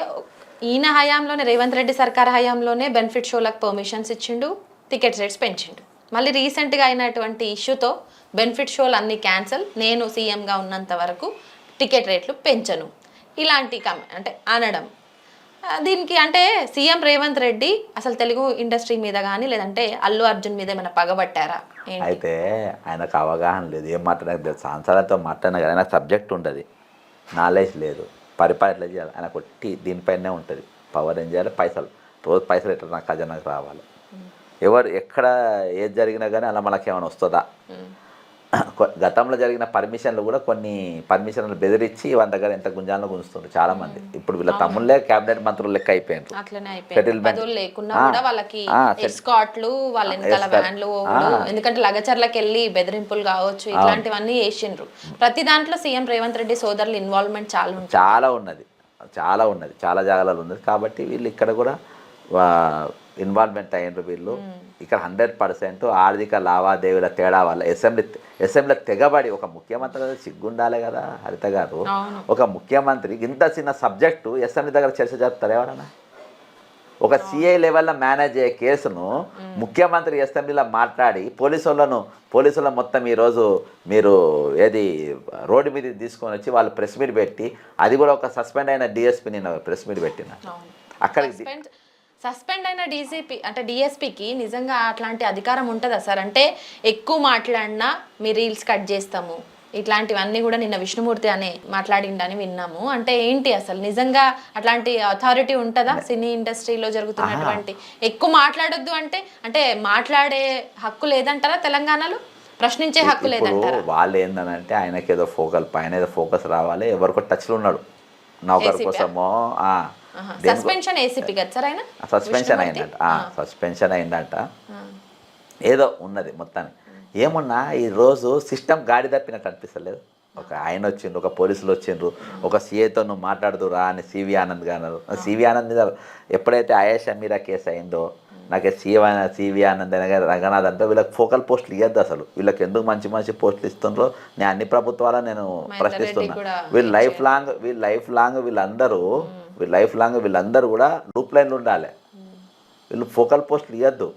ఈయన హయాంలోనే రేవంత్ రెడ్డి సర్కార్ హయాంలోనే బెనిఫిట్ షోలకు పర్మిషన్స్ ఇచ్చిండు, టికెట్ రేట్స్ పెంచిండు. మళ్ళీ రీసెంట్గా అయినటువంటి ఇష్యూతో బెనిఫిట్ షోలు అన్నీ క్యాన్సల్, నేను సీఎంగా ఉన్నంత వరకు టికెట్ రేట్లు పెంచను, ఇలాంటి అంటే అనడం. దీనికి అంటే సీఎం రేవంత్ రెడ్డి అసలు తెలుగు ఇండస్ట్రీ మీద కానీ లేదంటే అల్లు అర్జున్ మీద ఏమైనా పగబట్టారా? అయితే ఆయనకు అవగాహన లేదు, ఏం మాట్లాడదు, సంవత్సరాలతో మాట్లాడినా కానీ ఆయనకు సబ్జెక్ట్ ఉండదు, నాలెడ్జ్ లేదు, పరిపాలన చేయాలి ఆయన కొట్టి దీనిపైనే ఉంటుంది. పవర్ ఏం చేయాలి, రోజు పైసలు ఎట్లా నా ఖజానాకు రావాలి, ఎవరు ఎక్కడ ఏది జరిగినా కానీ అలా మనకి ఏమైనా వస్తుందా. గతంలో జరిగిన పర్మిషన్లు కూడా కొన్ని పర్మిషన్లు బెదిరించి వాళ్ళ దగ్గర ఎంత గుంజాలను గుంజుతుండ్రు చాలామంది. ఇప్పుడు వీళ్ళ తమ్ముళ్ళే క్యాబినెట్ మంత్రులు లెక్క అయిపోయారు. ఎందుకంటే లగచర్లకు వెళ్ళి బెదిరింపులు కావచ్చు, ఇట్లాంటివన్నీ చేసిండ్రు. ప్రతి దాంట్లో సీఎం రేవంత్ రెడ్డి సోదరులు ఇన్వాల్వ్మెంట్ చాలా ఉన్నది, చాలా జాగాలలో ఉన్నది. కాబట్టి వీళ్ళు ఇక్కడ కూడా ఇన్వాల్వ్మెంట్ అయ్యారు. వీళ్ళు ఇక్కడ 100% ఆర్థిక లావాదేవీల తేడా వల్ల అసెంబ్లీలో తెగబడి ఒక ముఖ్యమంత్రి సిగ్గుండాలి కదా హరిత గారు. ఒక ముఖ్యమంత్రి ఇంత చిన్న సబ్జెక్టు అసెంబ్లీ దగ్గర చర్చ జరుపుతారు ఎవరన్నా? ఒక సిఐ లెవెల్లో మేనేజ్ అయ్యే కేసును ముఖ్యమంత్రి అసెంబ్లీలో మాట్లాడి పోలీసుల మొత్తం ఈరోజు మీరు ఏది రోడ్డు మీద తీసుకొని వచ్చి వాళ్ళు ప్రెస్ మీట్ పెట్టి, అది కూడా ఒక సస్పెండ్ అయిన డిఎస్పీ నేను ప్రెస్ మీట్ పెట్టిన అక్కడికి సస్పెండ్ అయిన డీసీపీ అంటే డిఎస్పీకి నిజంగా అట్లాంటి అధికారం ఉంటుందా సార్? అంటే ఎక్కువ మాట్లాడినా మీ రీల్స్ కట్ చేస్తాము, ఇట్లాంటివన్నీ కూడా నిన్న విష్ణుమూర్తి అని మాట్లాడిండని విన్నాము. అంటే ఏంటి అసలు నిజంగా అట్లాంటి అథారిటీ ఉంటుందా సినీ ఇండస్ట్రీలో జరుగుతున్నటువంటి? ఎక్కువ మాట్లాడొద్దు అంటే మాట్లాడే హక్కు లేదంటారా తెలంగాణలో? ప్రశ్నించే హక్కు లేదంటారా? వాళ్ళు ఏంటంటే ఆయనకి ఏదో ఫోకస్ రావాలి, ఎవరికో టచ్లో ఉన్నాడు నౌకర్ కోసమో. సస్పెన్షన్ ఏసీపీ కదా సార్ ఆయన? సస్పెన్షన్ అయిందంట, ఏదో ఉన్నది మొత్తానికి. ఏమున్నా ఈరోజు సిస్టమ్ గాడి తప్పినట్టు అనిపిస్తలేదు. ఒక ఆయన వచ్చిండ్రు, ఒక పోలీసులు వచ్చిండ్రు, ఒక సీఏతో నువ్వు మాట్లాడుతురా అని సివి ఆనంద్ గారు అన్నారు. సివి ఆనంద్ మీద ఎప్పుడైతే ఆయేషా మీరా కేసు అయిందో నాకు సివి ఆనంద్ అయినా రంగనాథ్ అంటే వీళ్ళకి ఫోకల్ పోస్టులు ఇవ్వద్దు అసలు. వీళ్ళకి ఎందుకు మంచి మంచి పోస్టులు ఇస్తుండ్రో నేను అన్ని ప్రభుత్వాలను నేను ప్రశ్నిస్తున్నా. వీళ్ళు లైఫ్ లాంగ్ వీళ్ళందరూ కూడా లూప్ లైన్లు ఉండాలి. వీళ్ళు ఫోకల్ పోస్టులు ఇవ్వద్దు.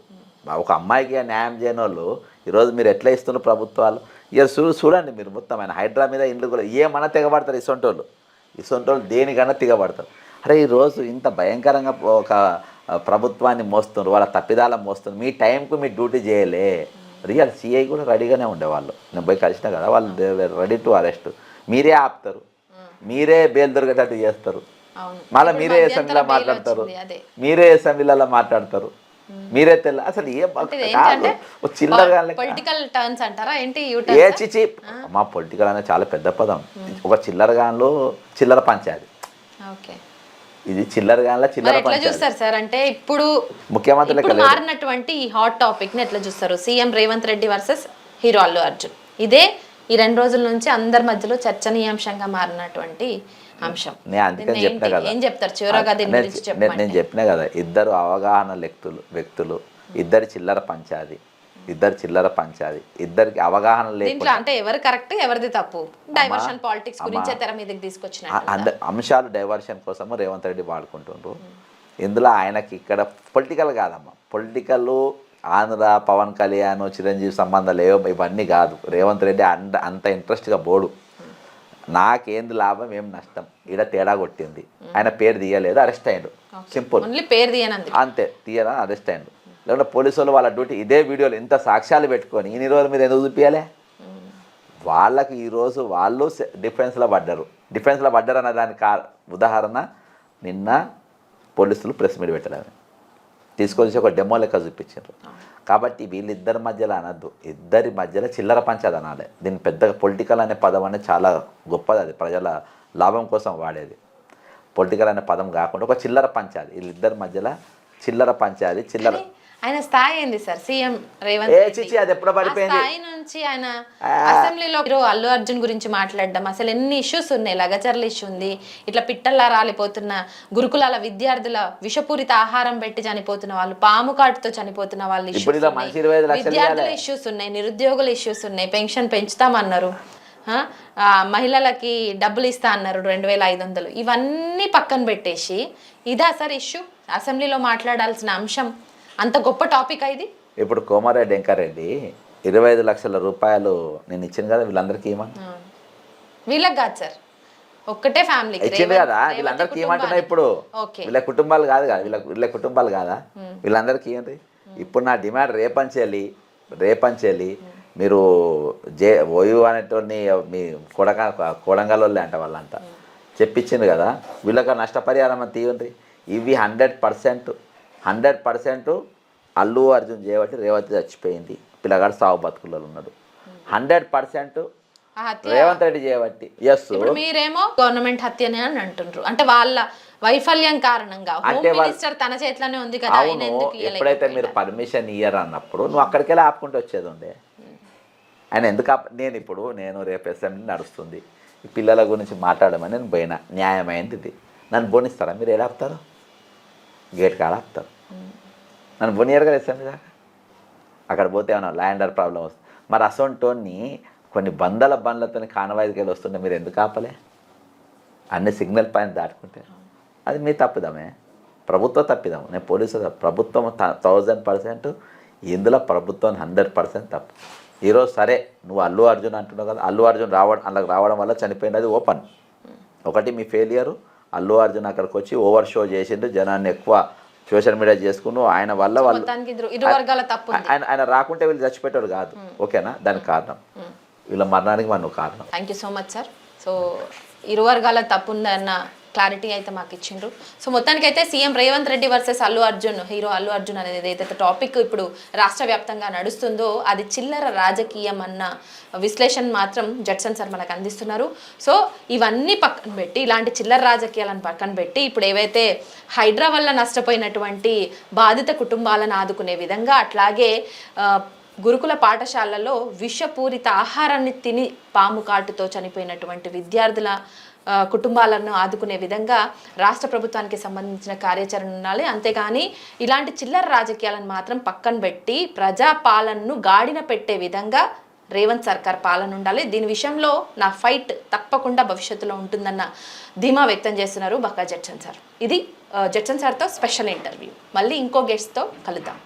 ఒక అమ్మాయికి న్యాయం చేయని వాళ్ళు ఈరోజు మీరు ఎట్లా ఇస్తున్నారు ప్రభుత్వాలు? ఇక చూడండి మీరు మొత్తం ఆయన హైడ్రా మీద ఇండ్లు కూడా ఏమన్నా తెగబడతారు. ఇసొంటోళ్ళు దేనికన్నా తెగబడతారు. అరే ఈరోజు ఇంత భయంకరంగా ఒక ప్రభుత్వాన్ని మోస్తున్నారు, వాళ్ళ తప్పిదాల మోస్తున్నారు. మీ టైంకు మీ డ్యూటీ చేయలే. రియల్ సిఐ కూడా రెడీగానే ఉండేవాళ్ళు. నేను పోయి కలిసిన కదా, వాళ్ళు రెడీ టు అరెస్ట్. మీరే ఆపుతారు, మీరే బెయిల్ దొరికేటట్టు చేస్తారు. మళ్ళీ మీరే అసెంబ్లీలో మాట్లాడతారు, మీరే తెల్ల అసలు చిల్లరగా పొలిటికల్ టర్న్స్ అంటారా ఏంటి? చిచి మా పొలిటికల్ అనేది చాలా పెద్ద పదం. ఒక చిల్లరగాన్లో చిల్లర పంచాది. ఇది చిల్లరగాన్లో చిల్లర పంచాది. చూస్తారు సార్ అంటే ఇప్పుడు ముఖ్యమంత్రి మారినటువంటి ఈ హాట్ టాపిక్ ని ఎట్లా చూస్తారు? CM Revanth Reddy versus hero Allu Arjun. ఇదే ఈ 2 రోజుల నుంచి అందరి మధ్యలో చర్చనీయాంశంగా మారినటువంటి అంశం. నేను అందుకని చెప్పినా కదా, ఏం చెప్తారు చివరగా దీని గురించి చెప్పండి. నేను చెప్పినా కదా, ఇద్దరు అవగాహన వ్యక్తులు, ఇద్దరి చిల్లర పంచాది, ఇద్దరికి అవగాహన లేదు. అంటే ఎవరు కరెక్ట్ ఎవరిది తప్పు? డైవర్షన్ పాలిటిక్స్ గురించి తెర మీదకి తీసుకొచ్చిన అంశాలు డైవర్షన్ కోసం రేవంత్ రెడ్డి వాడుకుంటుండ్రు. ఇందులో ఆయనకి ఇక్కడ పొలిటికల్ కాదమ్మా. పొలిటికల్ ఆంధ్ర పవన్ కళ్యాణ్ చిరంజీవి సంబంధాలు ఇవన్నీ కాదు. రేవంత్ రెడ్డి అంత ఇంట్రెస్ట్గా బోడు. నాకేంది లాభం ఏం నష్టం, ఈడ తేడా కొట్టింది. ఆయన పేరు తీయలేదు, అరెస్ట్ అయ్యాడు. సింపుల్, అంతే. తీయరా, అరెస్ట్ అయ్యాడు. లేకుంటే పోలీసు వాళ్ళు వాళ్ళ డ్యూటీ ఇదే వీడియోలు ఇంత సాక్ష్యాలు పెట్టుకొని ఇన్ని రోజులు మీరు ఎందుకు చూపించాలి? వాళ్ళకి ఈరోజు వాళ్ళు డిఫెన్స్లో పడ్డారు అన్న దానికి ఉదాహరణ నిన్న పోలీసులు ప్రెస్ మీట్ పెట్టలేదు, తీసుకొచ్చి ఒక డెమో లెక్క చూపించారు. కాబట్టి వీళ్ళిద్దరి మధ్యలో అనద్దు, ఇద్దరి మధ్యలో చిల్లర పంచాది అనాలి. దీని పెద్దగా పొలిటికల్ అనే పదం అనేది చాలా గొప్పది. అది ప్రజల లాభం కోసం వాడేది. పొలిటికల్ అనే పదం కాకుండా ఒక చిల్లర పంచాది. వీళ్ళిద్దరి మధ్యలో చిల్లర పంచాది. ఆయన స్థాయి ఏంది సార్? సీఎం రేవంత్ రెడ్డి అది ఎప్పుడు పడిపోయింది. స్థాయి నుంచి ఆయన అసెంబ్లీలో అల్లు అర్జున్ గురించి మాట్లాడడం, అసలు ఎన్ని ఇష్యూస్ ఉన్నాయి. లగచర్ల ఇష్యూ ఉంది, ఇట్లా పిట్టల్లా రాలిపోతున్న గురుకులాల విద్యార్థుల విషపూరిత ఆహారం పెట్టి చనిపోతున్న వాళ్ళు, పాము కాటుతో చనిపోతున్న వాళ్ళు విద్యార్థుల ఇష్యూస్ ఉన్నాయి, నిరుద్యోగుల ఇష్యూస్ ఉన్నాయి, పెన్షన్ పెంచుతామన్నారు, మహిళలకి డబ్బులు ఇస్తా అన్నారు 2500. ఇవన్నీ పక్కన పెట్టేసి ఇదా సార్ ఇష్యూ? అసెంబ్లీలో మాట్లాడాల్సిన అంశం అంత గొప్ప టాపిక్ ఇది. ఇప్పుడు కోమారెడ్డి వెంకరెడ్డి 25 లక్షల రూపాయలు నేను ఇచ్చాను కదా వీళ్ళందరికీ ఏమని? వీళ్ళకి కాదు సార్, ఒక్కటే ఫ్యామిలీకి ఇచ్చింది కదా. వీళ్ళందరికీ ఏమంటున్నా ఇప్పుడు? వీళ్ళ కుటుంబాలు కాదు కదా, వీళ్ళ కుటుంబాలు కాదా? వీళ్ళందరికీ ఏంటి? ఇప్పుడు నా డిమాండ్ రేపంచేలి మీరు ఓయూ అనేటోని మీ కొడంగల్ వాళ్ళే అంట, వాళ్ళంట చెప్పించింది కదా. వీళ్ళకి నష్టపరిహారం అని తీయండి. ఇవి 100% అల్లు అర్జున్ చేయబట్టి రేవంత్ చచ్చిపోయింది, పిల్లగాడు సాగు బతుకులలో ఉన్నాడు. 100% రేవంత్ రెడ్డి చేయబట్టి. మీరేమో గవర్నమెంట్ హత్యనే అని అంటుండ్రు, అంటే వాళ్ళ వైఫల్యం కారణంగా. తన చేతిలోనే ఉంది కదా. ఎప్పుడైతే మీరు పర్మిషన్ ఇయ్యరు అన్నప్పుడు నువ్వు అక్కడికి వెళ్ళి ఆపుకుంటూ వచ్చేది ఉండే. ఆయన ఎందుకు నేను రేపు అసెంబ్లీ నడుస్తుంది, ఈ పిల్లల గురించి మాట్లాడమని నేను పోయినా, న్యాయమైంది ఇది. నన్ను బోనిస్తారా? మీరు ఎలా ఆపుతారు? గేట్ కాడ ఆపుతారు. నన్ను బోనియర్ కదా అసెంబ్లీ దాకా. అక్కడ పోతే ఏమన్నా ల్యాండర్ ప్రాబ్లం వస్తుంది. మరి అసొంటోని కొన్ని బండ్లతో కానవాయికి వెళ్ళి వస్తుంటే మీరు ఎందుకు ఆపలే? అన్ని సిగ్నల్ పైన దాటుకుంటే అది మీ తప్పిదమే, ప్రభుత్వ తప్పిదము. నేను పోలీసు ప్రభుత్వం 1000%, ఇందులో ప్రభుత్వం 100% తప్పు. ఈరోజు సరే నువ్వు అల్లు అర్జున్ అంటున్నావు కదా, అల్లు అర్జున్ అలా రావడం వల్ల చనిపోయింది, అది ఓపెన్. ఒకటి మీ ఫెయిలియరు. అల్లు అర్జున్ అక్కడికి వచ్చి ఓవర్ షో చేసిండు, జనాన్ని ఎక్కువ సోషల్ మీడియా చేసుకున్నావు. ఆయన వల్ల ఆయన రాకుంటే వీళ్ళు చచ్చిపెట్టాడు కాదు, ఓకేనా? దానికి కారణం వీళ్ళ మరణానికి మనం కారణం. Thank you so much sir. So ఇరు వర్గాల తప్పు ఉందన్న క్లారిటీ అయితే మాకు ఇచ్చిండ్రు. సో మొత్తానికైతే CM Revanth Reddy versus Allu Arjun, hero Allu Arjun అనేది ఏదైతే టాపిక్ ఇప్పుడు రాష్ట్ర వ్యాప్తంగా నడుస్తుందో అది చిల్లర రాజకీయం అన్న విశ్లేషణ మాత్రం జడ్సన్ సార్ మనకు అందిస్తున్నారు. సో ఇవన్నీ పక్కన పెట్టి, ఇలాంటి చిల్లర రాజకీయాలను పక్కన పెట్టి, ఇప్పుడు ఏవైతే హైడ్రా వల్ల నష్టపోయినటువంటి బాధిత కుటుంబాలను ఆదుకునే విధంగా, అట్లాగే గురుకుల పాఠశాలలో విషపూరిత ఆహారాన్ని తిని పాము కాటుతో చనిపోయినటువంటి విద్యార్థుల కుటుంబాలను ఆదుకునే విధంగా రాష్ట్ర ప్రభుత్వానికి సంబంధించిన కార్యాచరణ ఉండాలి. అంతేగాని ఇలాంటి చిల్లర రాజకీయాలను మాత్రం పక్కన పెట్టి ప్రజాపాలనను గాడిన పెట్టే విధంగా రేవంత్ సర్కార్ పాలన ఉండాలి. దీని విషయంలో నా ఫైట్ తప్పకుండా భవిష్యత్తులో ఉంటుందన్న ధీమా వ్యక్తం చేస్తున్నారు బక్కా జడ్సన్ సార్. ఇది జడ్సన్ సార్తో స్పెషల్ ఇంటర్వ్యూ. మళ్ళీ ఇంకో గెస్ట్తో కలుద్దాం.